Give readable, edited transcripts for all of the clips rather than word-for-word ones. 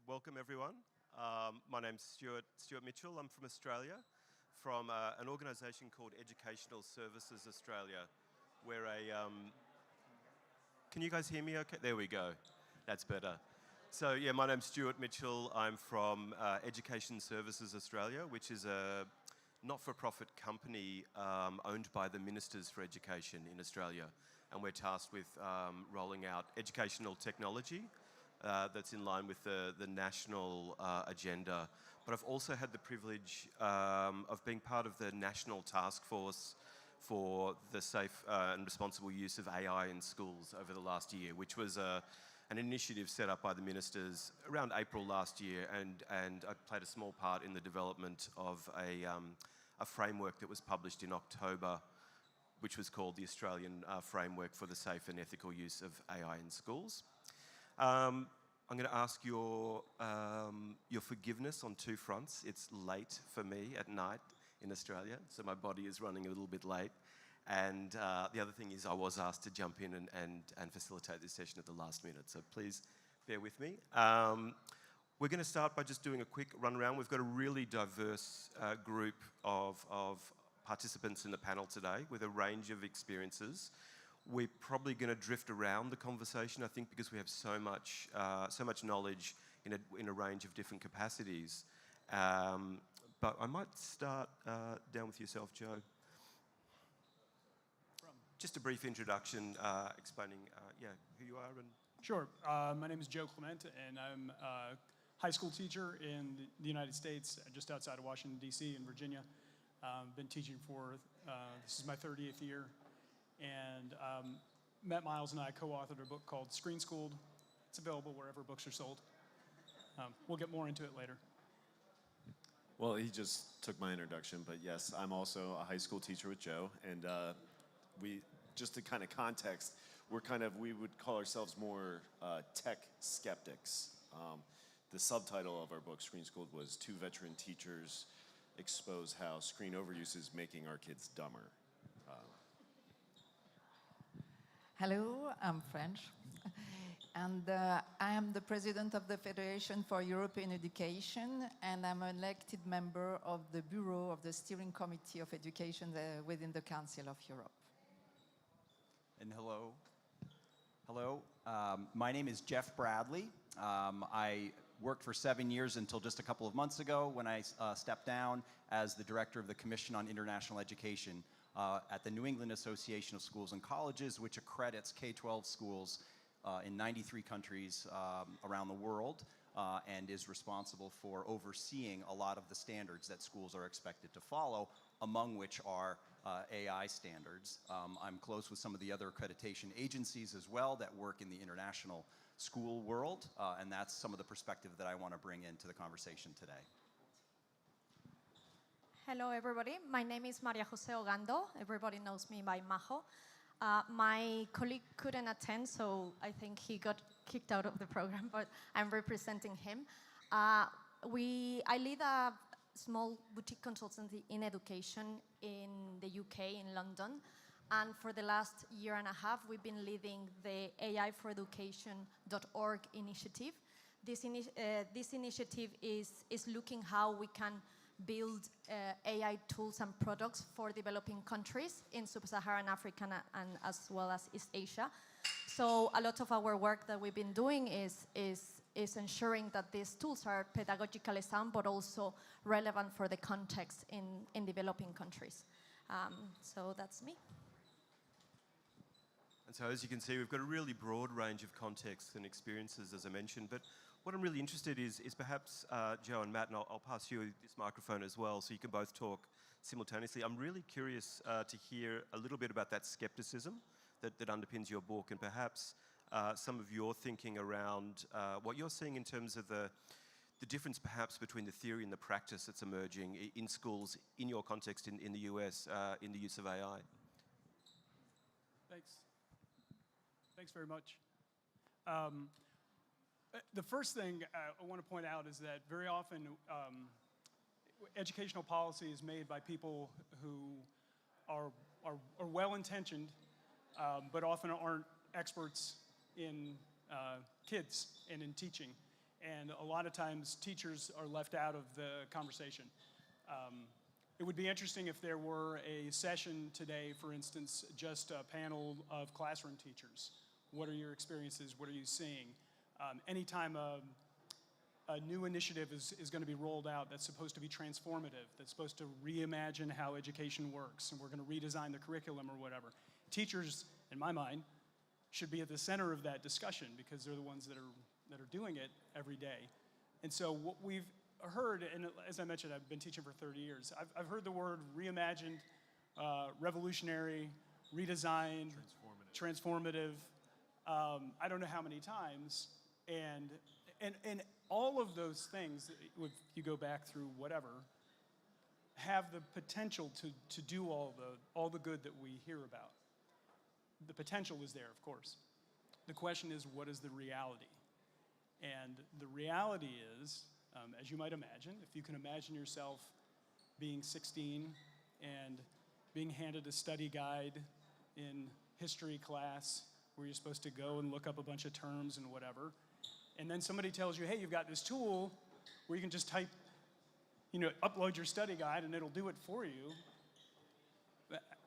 Welcome everyone. My name's Stuart Mitchell. I'm from Australia, from an organisation called Educational Services Australia. We're a... Can you guys hear me okay? There we go. That's better. So yeah, my name's Stuart Mitchell. I'm from Education Services Australia, which is a not-for-profit company owned by the Ministers for Education in Australia. And we're tasked with rolling out educational technology that's in line with the national agenda. But I've also had the privilege of being part of the national task force for the safe and responsible use of AI in schools over the last year, which was an initiative set up by the ministers around April last year, and I played a small part in the development of a framework that was published in October, which was called the Australian Framework for the Safe and Ethical Use of AI in Schools. I'm going to ask your forgiveness on two fronts. It's late for me at night in Australia, so my body is running a little bit late. And the other thing is I was asked to jump in and facilitate this session at the last minute, so please bear with me. We're going to start by just doing a quick run around. We've got a really diverse group of participants in the panel today with a range of experiences. We're probably going to drift around the conversation, I think, because we have so much knowledge in a range of different capacities. But I might start down with yourself, Joe. Just a brief introduction, explaining who you are. Sure. My name is Joe Clement, and I'm a high school teacher in the United States, just outside of Washington, D.C. in Virginia. Been teaching for, this is my 30th year. And Matt Miles and I co-authored a book called Screen Schooled. It's available wherever books are sold. We'll get more into it later. Well, he just took my introduction, but yes, I'm also a high school teacher with Joe, and just to kind of context, we would call ourselves more tech skeptics. The subtitle of our book, Screen Schooled, was Two Veteran Teachers Expose How Screen Overuse is Making Our Kids Dumber. Hello, I'm French, and I am the president of the Federation for European Education, and I'm an elected member of the Bureau of the Steering Committee of Education within the Council of Europe. And hello. My name is Jeff Bradley. I worked for 7 years until just a couple of months ago when I stepped down as the director of the Commission on International Education at the New England Association of Schools and Colleges, which accredits K-12 schools in 93 countries around the world and is responsible for overseeing a lot of the standards that schools are expected to follow, among which are AI standards. I'm close with some of the other accreditation agencies as well that work in the international school world, and that's some of the perspective that I want to bring into the conversation today. Hello, everybody. My name is Maria Jose Ogando. Everybody knows me by Majo. My colleague couldn't attend, so I think he got kicked out of the program, but I'm representing him. I lead a small boutique consultancy in education in the UK, in London. And for the last year and a half, we've been leading the AIforeducation.org initiative. This initiative is looking how we can build AI tools and products for developing countries in sub-Saharan Africa and as well as East Asia. So a lot of our work that we've been doing is ensuring that these tools are pedagogically sound, but also relevant for the context in developing countries. So that's me. And so as you can see, we've got a really broad range of contexts and experiences, as I mentioned. But what I'm really interested in is perhaps, Joe and Matt, and I'll pass you this microphone as well, so you can both talk simultaneously. I'm really curious to hear a little bit about that skepticism that underpins your book, and perhaps some of your thinking around what you're seeing in terms of the difference perhaps between the theory and the practice that's emerging in schools, in your context in the US, in the use of AI. Thanks. Thanks very much. The first thing I want to point out is that very often educational policy is made by people who are well-intentioned, but often aren't experts in kids and in teaching. And a lot of times teachers are left out of the conversation. It would be interesting if there were a session today, for instance, just a panel of classroom teachers. What are your experiences? What are you seeing? Anytime a new initiative is going to be rolled out that's supposed to be transformative, that's supposed to reimagine how education works, and we're going to redesign the curriculum or whatever, teachers, in my mind, should be at the center of that discussion because they're the ones that are doing it every day. And so what we've heard, and as I mentioned, I've been teaching for 30 years, I've heard the word reimagined, revolutionary, redesigned, transformative, I don't know how many times, and all of those things, if you go back through whatever, have the potential to do all the good that we hear about. The potential is there, of course. The question is, what is the reality? And the reality is, as you might imagine, if you can imagine yourself being 16 and being handed a study guide in history class where you're supposed to go and look up a bunch of terms and whatever, and then somebody tells you, hey, you've got this tool where you can just type, upload your study guide and it'll do it for you.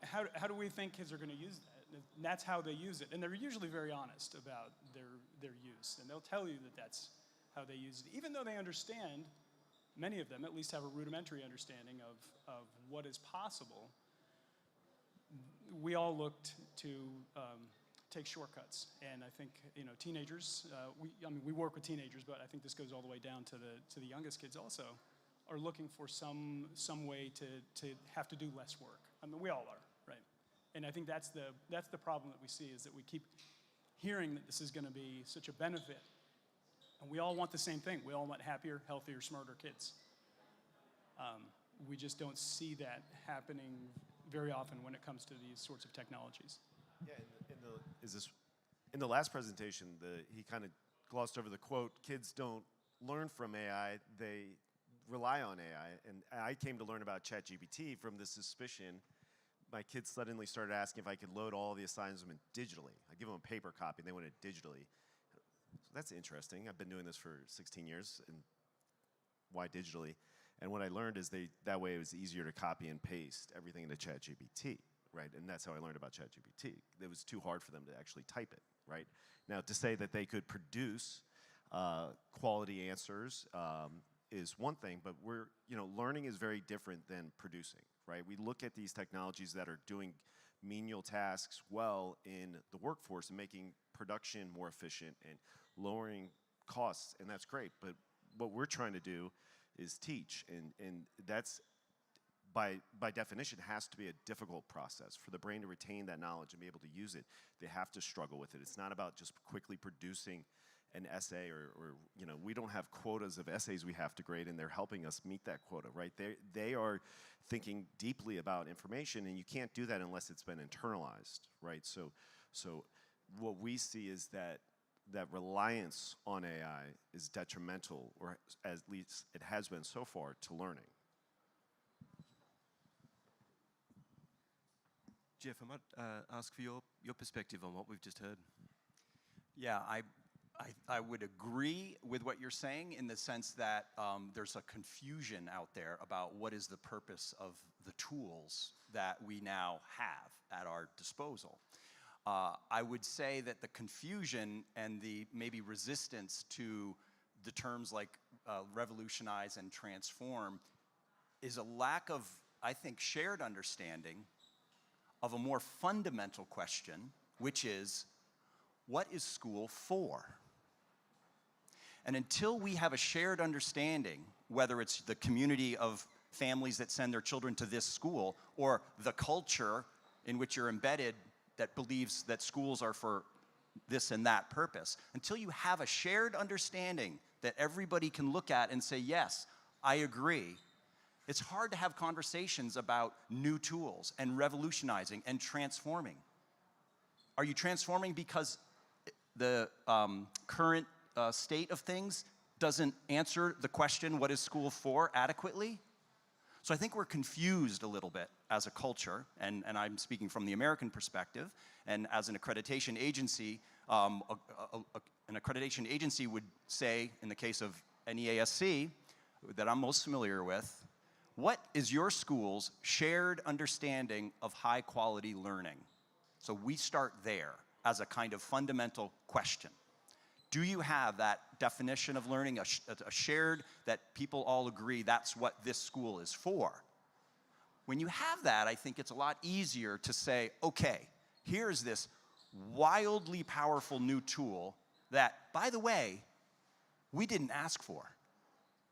How do we think kids are going to use that? And that's how they use it. And they're usually very honest about their use. And they'll tell you that that's how they use it. Even though they understand, many of them at least have a rudimentary understanding of what is possible, we all looked to take shortcuts. And I think, teenagers, we work with teenagers, but I think this goes all the way down to the youngest kids also, are looking for some way to have to do less work. I mean, we all are. And I think that's the problem that we see, is that we keep hearing that this is going to be such a benefit. And we all want the same thing. We all want happier, healthier, smarter kids. We just don't see that happening very often when it comes to these sorts of technologies. Yeah, in the last presentation, he kind of glossed over the quote, kids don't learn from AI, they rely on AI. And I came to learn about ChatGPT from the suspicion my kids suddenly started asking if I could load all the assignments digitally. I give them a paper copy and they want it digitally. So that's interesting. I've been doing this for 16 years, and why digitally? And what I learned is that way it was easier to copy and paste everything into ChatGPT, right? And that's how I learned about ChatGPT. It was too hard for them to actually type it, right? Now, to say that they could produce quality answers is one thing, but learning is very different than producing, right? We look at these technologies that are doing menial tasks well in the workforce and making production more efficient and lowering costs, and that's great. But what we're trying to do is teach, and that's by definition has to be a difficult process. For the brain to retain that knowledge and be able to use it, they have to struggle with it. It's not about just quickly producing an essay, or we don't have quotas of essays we have to grade, and they're helping us meet that quota, right? They are thinking deeply about information, and you can't do that unless it's been internalized, right? So what we see is that reliance on AI is detrimental, or at least it has been so far, to learning. Jeff, I might ask for your perspective on what we've just heard. Yeah, I would agree with what you're saying in the sense that there's a confusion out there about what is the purpose of the tools that we now have at our disposal. I would say that the confusion and the maybe resistance to the terms like revolutionize and transform is a lack of, I think, shared understanding of a more fundamental question, which is, what is school for? And until we have a shared understanding, whether it's the community of families that send their children to this school, or the culture in which you're embedded that believes that schools are for this and that purpose, until you have a shared understanding that everybody can look at and say, yes, I agree, it's hard to have conversations about new tools and revolutionizing and transforming. Are you transforming because the current state of things doesn't answer the question, what is school for, adequately? So I think we're confused a little bit as a culture, and I'm speaking from the American perspective, and as an accreditation agency, an accreditation agency would say, in the case of NEASC, that I'm most familiar with, what is your school's shared understanding of high quality learning? So we start there as a kind of fundamental question. Do you have that definition of learning, a shared, that people all agree that's what this school is for? When you have that, I think it's a lot easier to say, okay, here's this wildly powerful new tool that, by the way, we didn't ask for.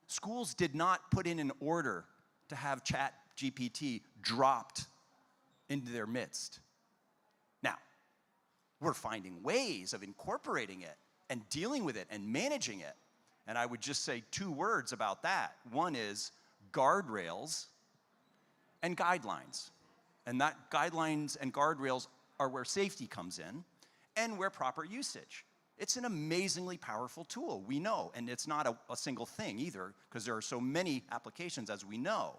Schools did not put in an order to have ChatGPT dropped into their midst. Now, we're finding ways of incorporating it and dealing with it and managing it. And I would just say 2 words about that. One is guardrails and guidelines. And that guidelines and guardrails are where safety comes in and where proper usage. It's an amazingly powerful tool, we know, and it's not a single thing either, because there are so many applications, as we know.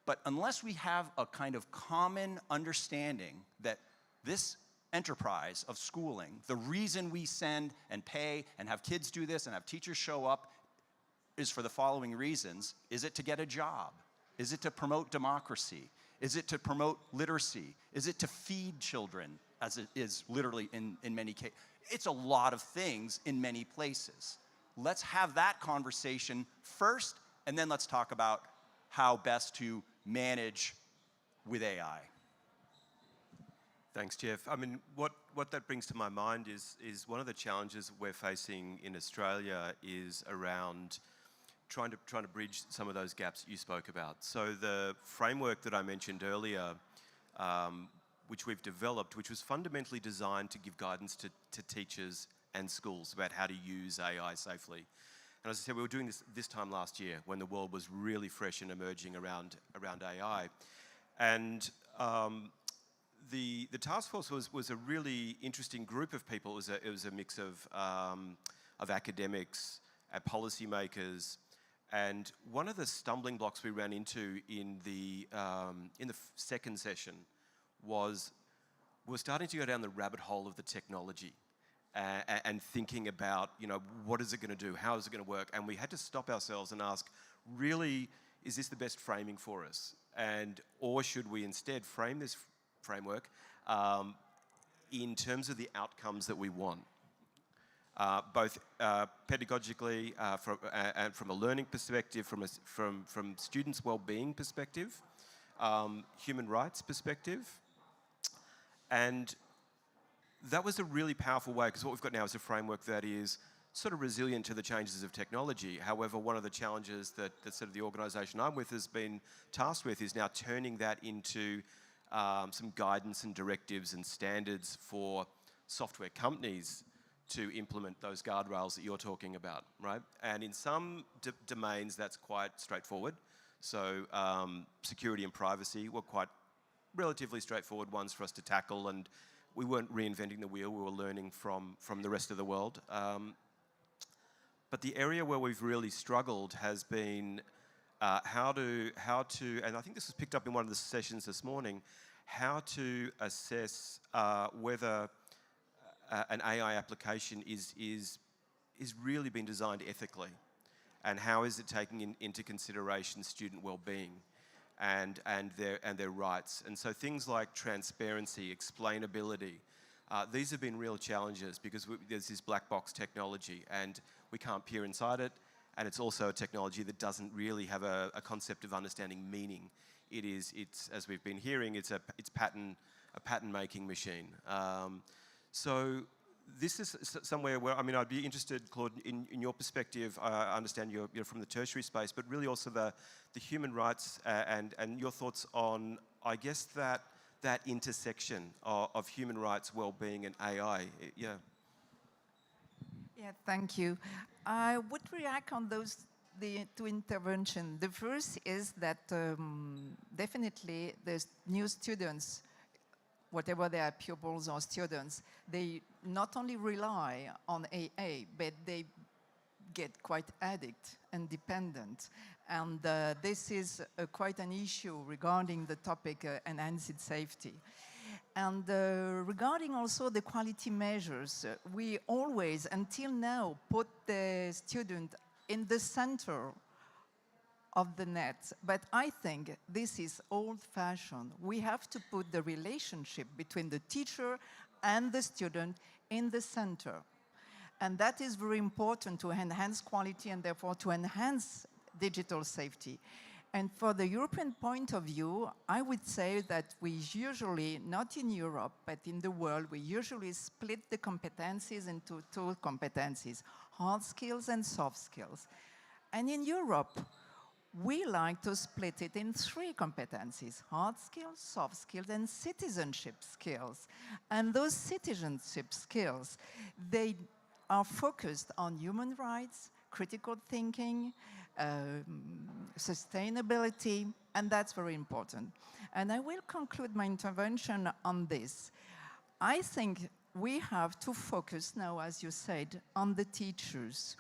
But unless we have a kind of common understanding that this enterprise of schooling, the reason we send and pay and have kids do this and have teachers show up is for the following reasons. Is it to get a job? Is it to promote democracy? Is it to promote literacy? Is it to feed children, as it is literally in many cases? It's a lot of things in many places. Let's have that conversation first, and then let's talk about how best to manage with AI. Thanks, Jeff. I mean, what that brings to my mind is one of the challenges we're facing in Australia is around trying to bridge some of those gaps you spoke about. So the framework that I mentioned earlier, which we've developed, which was fundamentally designed to give guidance to teachers and schools about how to use AI safely. And as I said, we were doing this time last year when the world was really fresh and emerging around AI. And the task force was a really interesting group of people. It was a mix of academics, policymakers, and one of the stumbling blocks we ran into in the second session was we're starting to go down the rabbit hole of the technology and thinking about, what is it going to do? How is it going to work? And we had to stop ourselves and ask, really, is this the best framing for us? Or should we instead frame this framework in terms of the outcomes that we want? Both pedagogically and from a learning perspective, from students' well-being perspective, human rights perspective. And that was a really powerful way, because what we've got now is a framework that is sort of resilient to the changes of technology. However, one of the challenges that sort of the organisation I'm with has been tasked with is now turning that into some guidance and directives and standards for software companies to implement those guardrails that you're talking about, right? And in some domains, that's quite straightforward. So security and privacy were quite relatively straightforward ones for us to tackle, and we weren't reinventing the wheel, we were learning from the rest of the world. But the area where we've really struggled has been how to, and I think this was picked up in one of the sessions this morning, how to assess whether an AI application is really been designed ethically, and how is it taking into consideration student well-being and their rights. And so things like transparency, explainability, these have been real challenges because there's this black box technology and we can't peer inside it, and it's also a technology that doesn't really have a concept of understanding meaning. It's as we've been hearing, it's a pattern-making machine. So this is somewhere where, I mean, I'd be interested, Claude, in your perspective. I understand you're from the tertiary space, but really also the human rights and your thoughts on, I guess, that intersection of human rights, well-being, and AI. Yeah. Yeah, thank you. I would react on the 2 interventions. The first is that definitely the new students, whatever they are, pupils or students, they not only rely on AI, but they get quite addict and dependent. and this is quite an issue regarding the topic enhanced safety. And regarding also the quality measures, we always, until now, put the student in the center of the net. But I think this is old-fashioned. We have to put the relationship between the teacher and the student in the center. And that is very important to enhance quality and therefore to enhance digital safety. And for the European point of view, I would say that we usually, not in Europe, but in the world, we usually split the competencies into two competencies, hard skills and soft skills. And in Europe, we like to split it in three competencies, hard skills, soft skills, and citizenship skills. And those citizenship skills, they are focused on human rights, critical thinking, sustainability, and that's very important. And I will conclude my intervention on this. I think we have to focus now, as you said, on the teachers,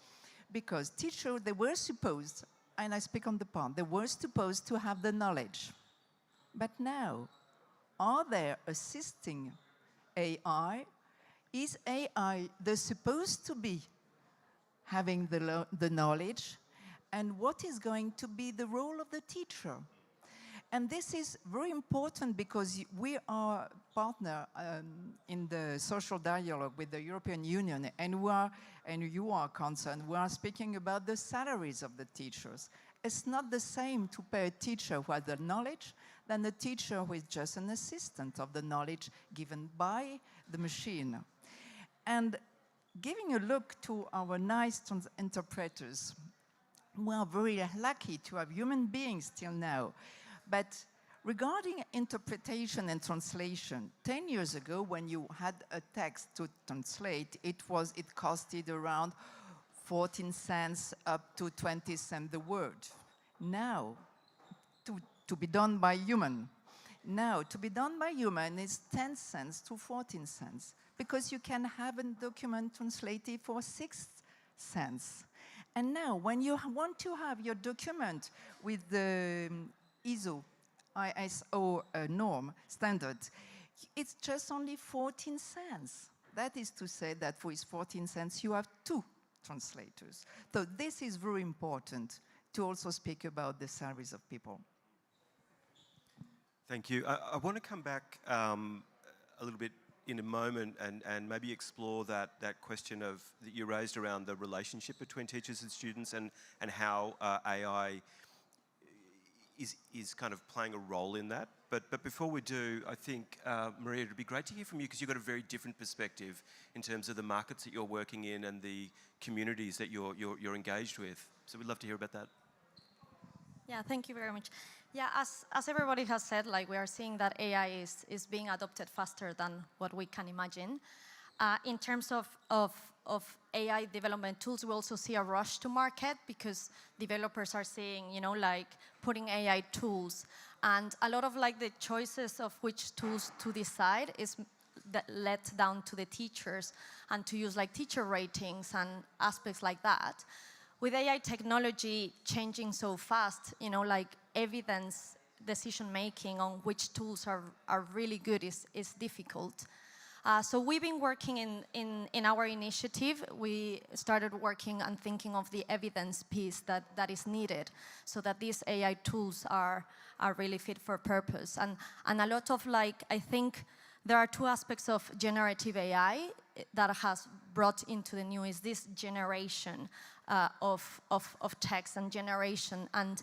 because teachers, they were supposed, and I speak on the part, they were supposed to have the knowledge. But now, are they assisting AI? Is AI the supposed to be having the knowledge? And what is going to be the role of the teacher? And this is very important because we are partner in the social dialogue with the European Union, and you are concerned. We are speaking about the salaries of the teachers. It's not the same to pay a teacher who has the knowledge than a teacher who is just an assistant of the knowledge given by the machine. And giving a look to our nice interpreters, we are very lucky to have human beings till now. But regarding interpretation and translation, 10 years ago, when you had a text to translate, it costed around 14 cents up to 20 cents the word. Now, to be done by human. Now, to be done by human is 10 cents to 14 cents, because you can have a document translated for 6 cents. And now, when you want to have your document with the ISO norm standard, it's just only 14 cents. That is to say that for 14 cents, you have 2 translators. So this is very important to also speak about the salaries of people. Thank you. I want to come back a little bit in a moment and maybe explore that question that you raised around the relationship between teachers and students and how AI is kind of playing a role in that. But before we do, I think, Maria, it would be great to hear from you because you've got a very different perspective in terms of the markets that you're working in and the communities that you're engaged with. So we'd love to hear about that. Yeah, thank you very much. Yeah, as everybody has said, like we are seeing that AI is being adopted faster than what we can imagine. In terms of AI development tools, we also see a rush to market because developers are seeing, like putting AI tools, and a lot of like the choices of which tools to decide is let down to the teachers and to use like teacher ratings and aspects like that. With AI technology changing so fast, like evidence decision-making on which tools are really good is difficult. So we've been working in our initiative. We started working and thinking of the evidence piece that is needed so that these AI tools are really fit for purpose. And a lot of I think there are 2 aspects of generative AI that has brought into the new is this generation of text and generation. And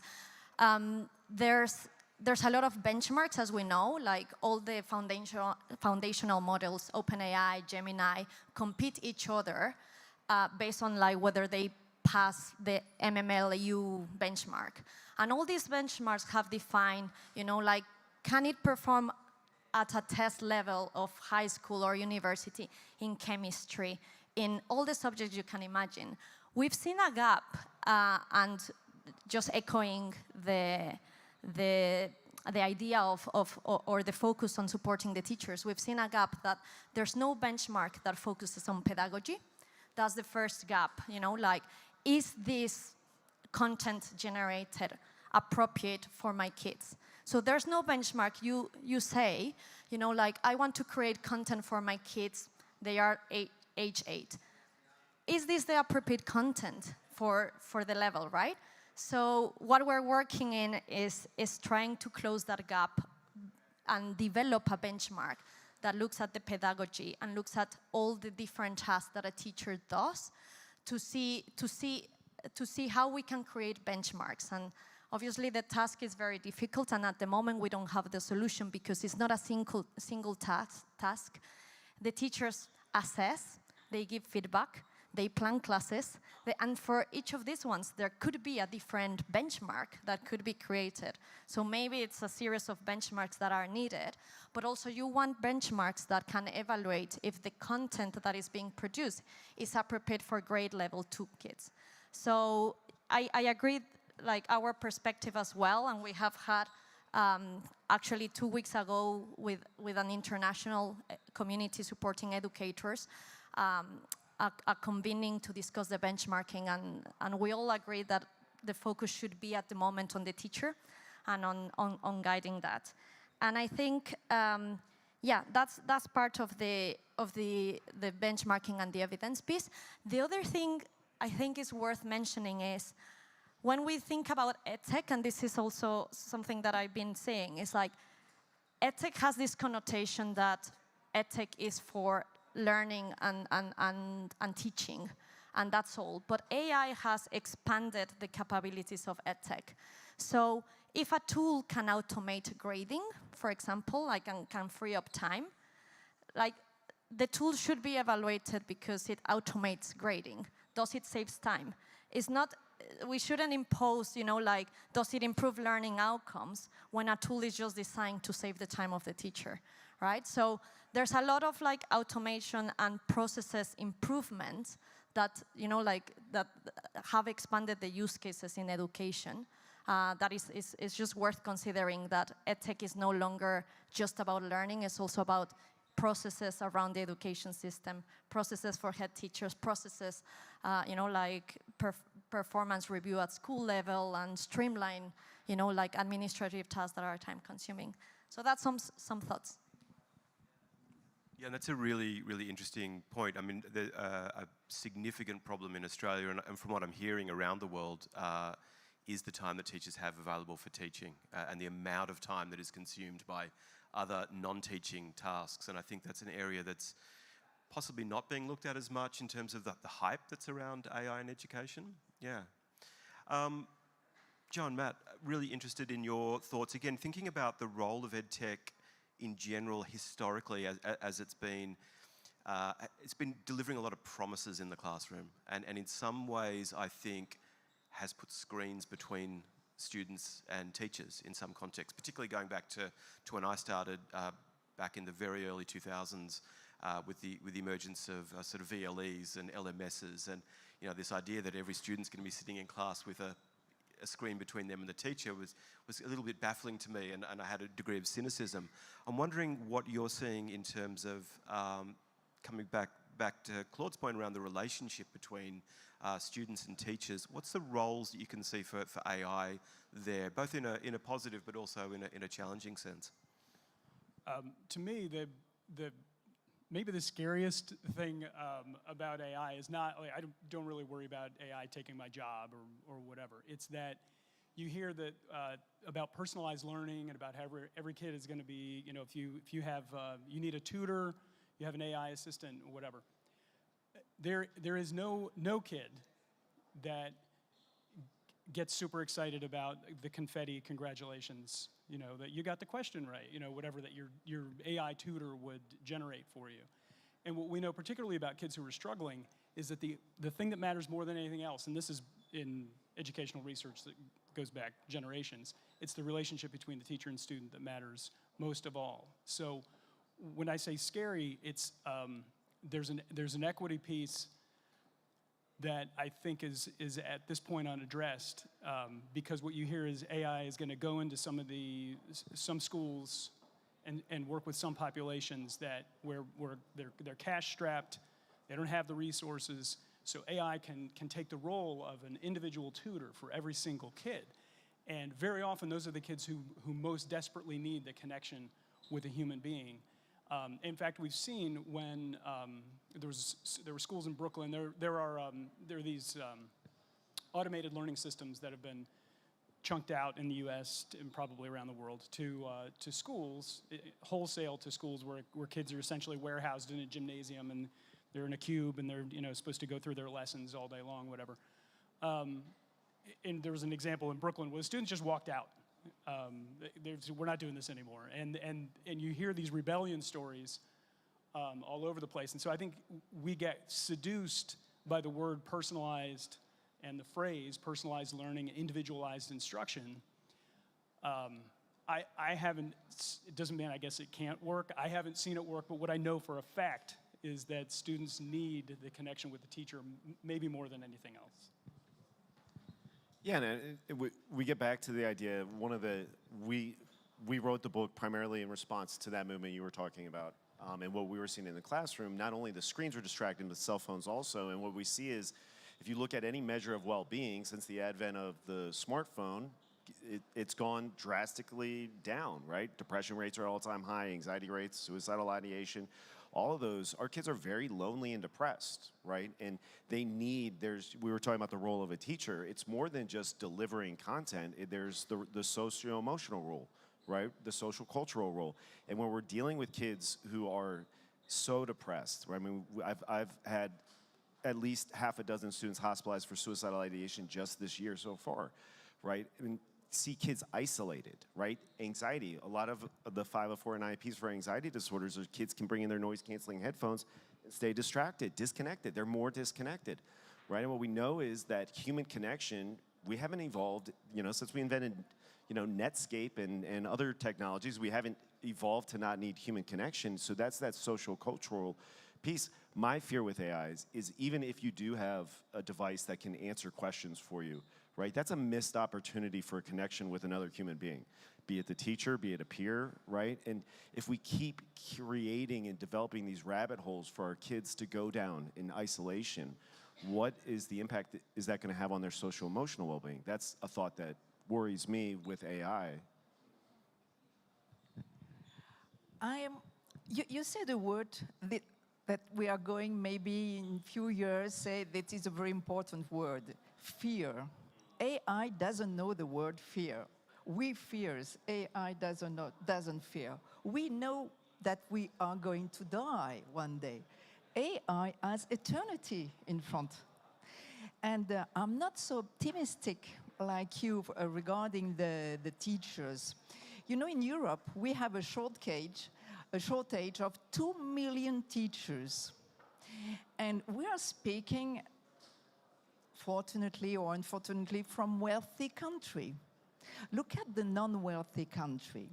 there's a lot of benchmarks, as we know, like all the foundational models, OpenAI, Gemini, compete each other based on whether they pass the MMLU benchmark. And all these benchmarks have defined, can it perform at a test level of high school or university in chemistry, in all the subjects you can imagine. We've seen a gap, and just echoing the idea or the focus on supporting the teachers, we've seen a gap that there's no benchmark that focuses on pedagogy. That's the first gap, is this content generated appropriate for my kids. So there's no benchmark. You say, like, I want to create content for my kids. They are age 8. Is this the appropriate content for the level, right? So what we're working in is trying to close that gap and develop a benchmark that looks at the pedagogy and looks at all the different tasks that a teacher does to see how we can create benchmarks. And obviously the task is very difficult, and at the moment we don't have the solution because it's not a single task. The teachers assess, they give feedback, they plan classes, and for each of these ones, there could be a different benchmark that could be created. So maybe it's a series of benchmarks that are needed, but also you want benchmarks that can evaluate if the content that is being produced is appropriate for grade level 2 kids. So I agree, like, our perspective as well, and we have had actually 2 weeks ago with an international community supporting educators, a convening to discuss the benchmarking, and we all agree that the focus should be at the moment on the teacher and on guiding that. And I think, yeah, that's part of the benchmarking and the evidence piece. The other thing I think is worth mentioning is when we think about EdTech, and this is also something that I've been saying, is like EdTech has this connotation that EdTech is for learning and teaching, and that's all. But AI has expanded the capabilities of EdTech. So if a tool can automate grading, for example, like, and can free up time, like, the tool should be evaluated because it automates grading. Does it save time? It's not, we shouldn't impose, like, does it improve learning outcomes when a tool is just designed to save the time of the teacher, right? So there's a lot of, like, automation and processes improvements that, that have expanded the use cases in education. That is just worth considering that EdTech is no longer just about learning, it's also about processes around the education system, processes for head teachers, processes, like performance review at school level, and streamline, like administrative tasks that are time consuming. So that's some thoughts. Yeah, and that's a really, really interesting point. I mean, a significant problem in Australia, and from what I'm hearing around the world, is the time that teachers have available for teaching and the amount of time that is consumed by other non-teaching tasks. And I think that's an area that's possibly not being looked at as much in terms of the hype that's around AI in education. Yeah. John, Matt, really interested in your thoughts. Again, thinking about the role of EdTech in general historically as it's been delivering a lot of promises in the classroom, and in some ways I think has put screens between students and teachers in some contexts, particularly going back to when I started back in the very early 2000s with the emergence of sort of VLEs and LMSs, and this idea that every student's going to be sitting in class with a screen between them and the teacher was a little bit baffling to me, and I had a degree of cynicism. I'm wondering what you're seeing in terms of coming back to Claude's point around the relationship between students and teachers. What's the roles that you can see for AI there, both in a positive but also in a challenging sense? To me, maybe the scariest thing about AI is not, like, I don't really worry about AI taking my job or whatever. It's that you hear that about personalized learning and about how every kid is going to be, if you have, you need a tutor, you have an AI assistant, or whatever. There is no kid that gets super excited about the confetti congratulations, that you got the question right, whatever that your AI tutor would generate for you. And what we know particularly about kids who are struggling is that the thing that matters more than anything else, and this is in educational research that goes back generations, it's the relationship between the teacher and student that matters most of all. So when I say scary, it's there's an equity piece that I think is at this point unaddressed, because what you hear is AI is going to go into some schools and work with some populations that where they're cash strapped, they don't have the resources, So AI can take the role of an individual tutor for every single kid. And very often, those are the kids who most desperately need the connection with a human being. In fact, we've seen when there were schools in Brooklyn, there are these automated learning systems that have been chunked out in the U.S. and probably around the world to schools, wholesale to schools where kids are essentially warehoused in a gymnasium and they're in a cube and they're supposed to go through their lessons all day long, whatever. And there was an example in Brooklyn where the students just walked out. We're not doing this anymore. And you hear these rebellion stories all over the place. And so I think we get seduced by the word personalized and the phrase personalized learning, individualized instruction. I haven't, it doesn't mean I guess it can't work. I haven't seen it work, but what I know for a fact is that students need the connection with the teacher maybe more than anything else. Yeah, and we get back to the idea, we wrote the book primarily in response to that movement you were talking about. And what we were seeing in the classroom, not only the screens were distracting, but cell phones also. And what we see is, if you look at any measure of well-being since the advent of the smartphone, it's gone drastically down, right? Depression rates are all-time high, anxiety rates, suicidal ideation, all of those. Our kids are very lonely and depressed, right? And they need, we were talking about the role of a teacher. It's more than just delivering content. There's the socio-emotional role, right? The social cultural role. And when we're dealing with kids who are so depressed, right? I mean, I've had at least half a dozen students hospitalized for suicidal ideation just this year so far, right? I mean, see kids isolated, right? Anxiety, a lot of the 504 and IEPs for anxiety disorders are kids can bring in their noise-canceling headphones and stay distracted, disconnected. They're more disconnected, right? And what we know is that human connection, we haven't evolved, since we invented, Netscape and other technologies, we haven't evolved to not need human connection. So that's that social cultural piece. My fear with AIs is even if you do have a device that can answer questions for you, right? That's a missed opportunity for a connection with another human being, be it the teacher, be it a peer, right? And if we keep creating and developing these rabbit holes for our kids to go down in isolation, what is the impact is that going to have on their social emotional well-being? That's a thought that worries me with AI. You said a word that we are going maybe in a few years say that is a very important word, fear. AI doesn't know the word fear. We fears, AI doesn't fear. We know that we are going to die one day. AI has eternity in front. And I'm not so optimistic like you regarding the teachers. In Europe, we have a shortage of 2 million teachers. And we are speaking, fortunately or unfortunately, from wealthy country. Look at the non-wealthy country.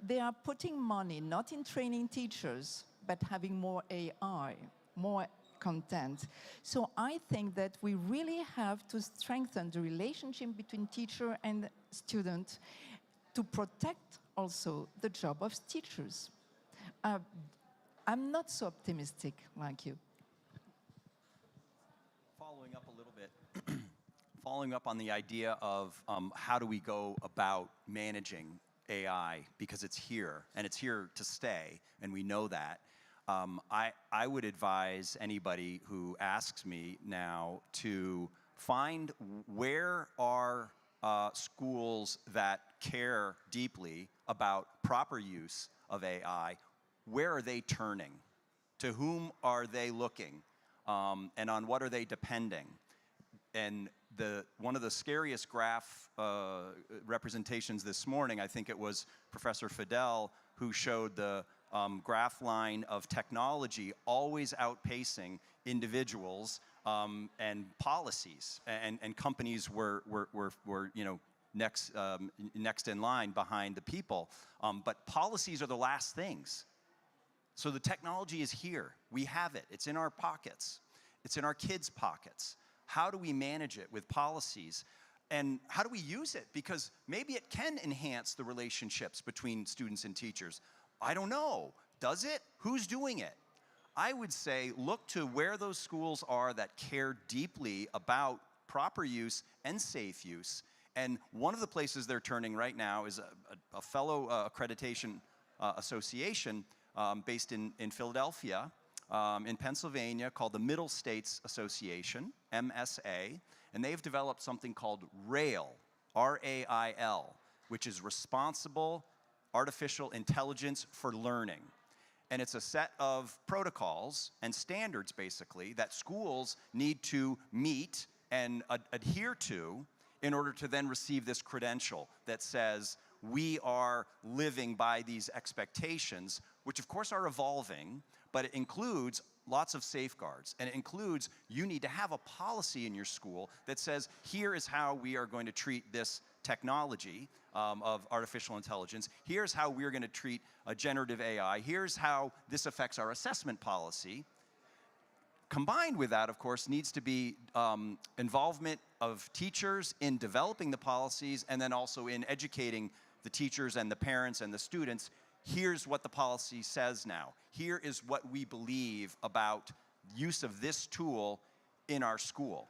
They are putting money not in training teachers, but having more AI, more content. So I think that we really have to strengthen the relationship between teacher and student to protect also the job of teachers. I'm not so optimistic like you. Following up a little bit, following up on the idea of how do we go about managing AI, because it's here, and it's here to stay, and we know that. I would advise anybody who asks me now to find where are schools that care deeply about proper use of AI, where are they turning? To whom are they looking? And on what are they depending? And one of the scariest graph representations this morning, I think it was Professor Fidel who showed the graph line of technology always outpacing individuals and policies, and companies were next in line behind the people. But policies are the last things. So the technology is here. We have it. It's in our pockets. It's in our kids' pockets. How do we manage it with policies? And how do we use it? Because maybe it can enhance the relationships between students and teachers. I don't know. Does it? Who's doing it? I would say look to where those schools are that care deeply about proper use and safe use. And one of the places they're turning right now is a fellow accreditation association based in Philadelphia, in Pennsylvania, called the Middle States Association, MSA. And they've developed something called RAIL, R-A-I-L, which is Responsible Artificial Intelligence for Learning. And it's a set of protocols and standards, basically, that schools need to meet and adhere to in order to then receive this credential that says we are living by these expectations, which of course are evolving, but it includes lots of safeguards. And it includes you need to have a policy in your school that says here is how we are going to treat this technology of artificial intelligence. Here's how we're going to treat generative AI. Here's how this affects our assessment policy. Combined with that, of course, needs to be involvement of teachers in developing the policies and then also in educating the teachers and the parents and the students. Here's what the policy says now. Here is what we believe about use of this tool in our school.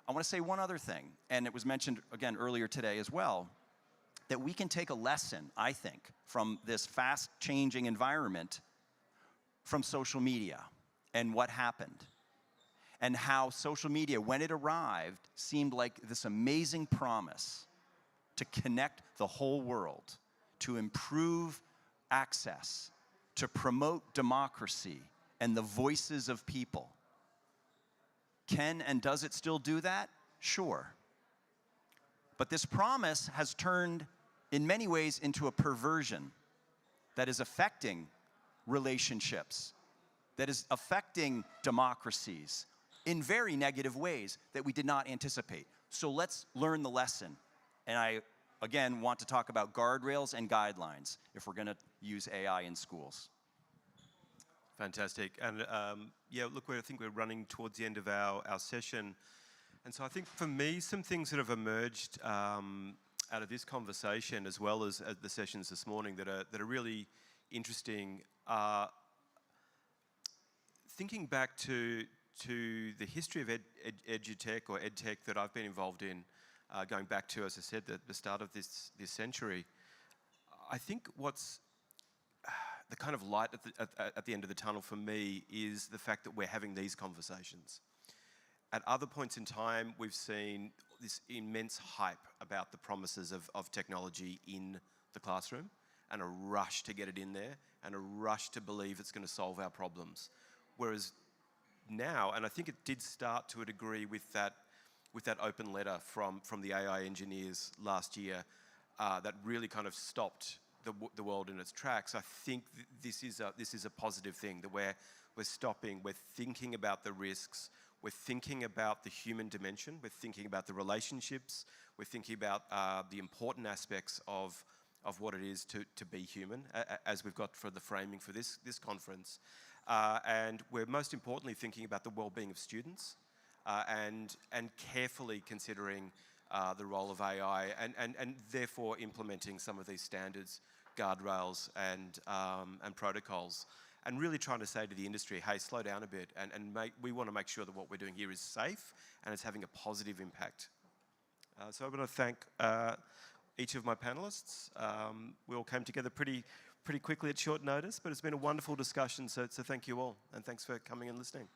I want to say one other thing, and it was mentioned again earlier today as well, that we can take a lesson, I think, from this fast-changing environment from social media and what happened. And how social media, when it arrived, seemed like this amazing promise to connect the whole world, to improve access, to promote democracy and the voices of people. Can and does it still do that? Sure. But this promise has turned, in many ways, into a perversion that is affecting relationships, that is affecting democracies in very negative ways that we did not anticipate. So let's learn the lesson. And I, again, want to talk about guardrails and guidelines if we're going to use AI in schools. Fantastic. And yeah, look, I think we're running towards the end of our session. And so I think for me, some things that have emerged out of this conversation, as well as the sessions this morning that are really interesting, are thinking back to the history of edutech or edtech that I've been involved in, going back to, as I said, the start of this century. I think what's the kind of light at the end of the tunnel for me is the fact that we're having these conversations. At other points in time, we've seen this immense hype about the promises of technology in the classroom, and a rush to get it in there, and a rush to believe it's going to solve our problems. Whereas now, and I think it did start to a degree with that open letter from the AI engineers last year that really kind of stopped the world in its tracks. I think this is a positive thing, that we're stopping, we're thinking about the risks, we're thinking about the human dimension, we're thinking about the relationships, we're thinking about the important aspects of what it is to be human, as we've got for the framing for this conference. And we're most importantly thinking about the well-being of students and carefully considering the role of AI and therefore implementing some of these standards, guardrails and protocols, and really trying to say to the industry, hey, slow down a bit, and we want to make sure that what we're doing here is safe and it's having a positive impact. So I want to thank each of my panelists. We all came together pretty quickly at short notice, but it's been a wonderful discussion, so thank you all, and thanks for coming and listening.